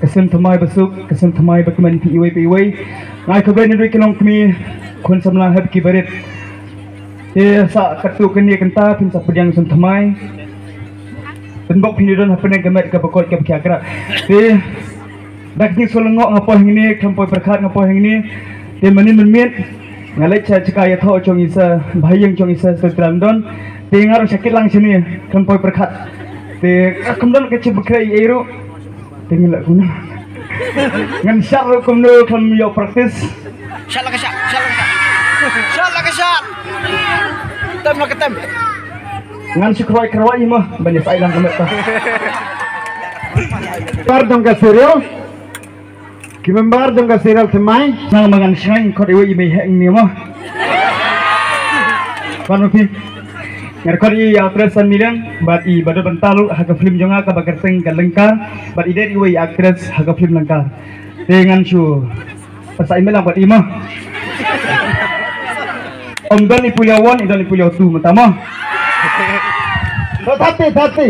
kesim thamai basuk kesim thamai bakman pi iwai ngai khabar ni kelong kami kon samlang hab ki barit sa katu keni kenta pin sa pedang sem thamai penbok piniron hapene gamet ka bakot ka kira dak ni solongok ngapo ngini kampoi berkat ngapo ngini te manin menmit ngalai cha cakaya tho chong isa bhayang chong isa setram don te ngar sakit lang sini kampoi berkat te kamdon ke cibkrai ero te ngila kuna ngan syak kumno kam yo praktis syak la ka syak tem la ketem ngan sikroi mah banyak sai lang kamet ta pardon ka serial Kimembar dong ka serial temai nang mangan syang ko iwi imi heng ni mah panopi ngar ko i actress milan bat i bado bentalu haga film jonga ka bakar teng ka lengkar bat i der iwi actress haga film lengkar dengan su pasai melang bat imah om dan i pulau 1 dan i pulau 2 matama Tati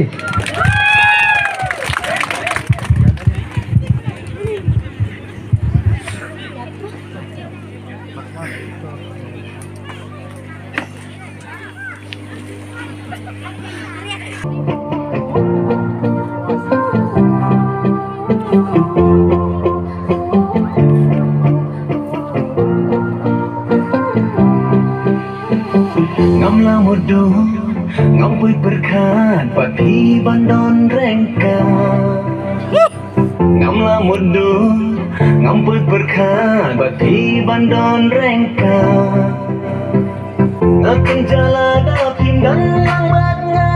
Ngamla mudu ngampui berkat pati bandon rengka Ngamla mudu ngampui berkat pati bandon rengka Akan jala dapim dan lambatnya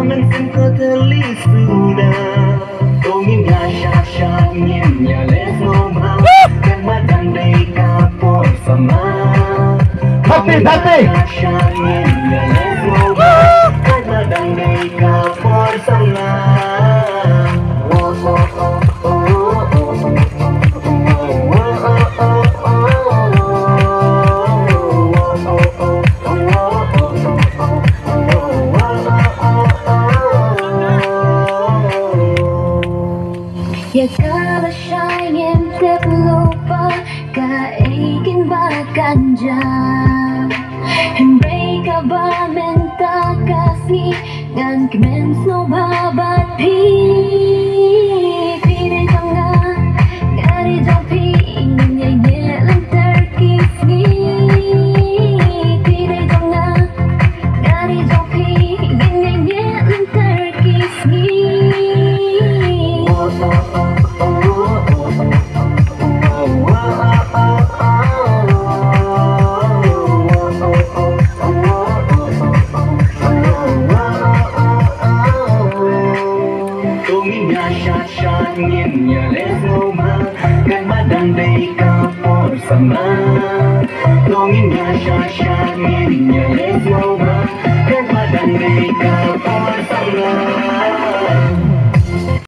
Mensin kau telis sudah Tongin ya syak ya les ngomong Kan madang day kapor sama Tati Ya kalau sayang terlupa Kaikin bakanja Hembay ka ba menta kasih Dan kemen snow babat pi Pire jangan Ngari jampi Ingin nyai lantar kisni Pire jangan Ngari jampi Ingin nyai lantar kisni Tongin ya syashangin ya les ngoma Kan padang day kapor sama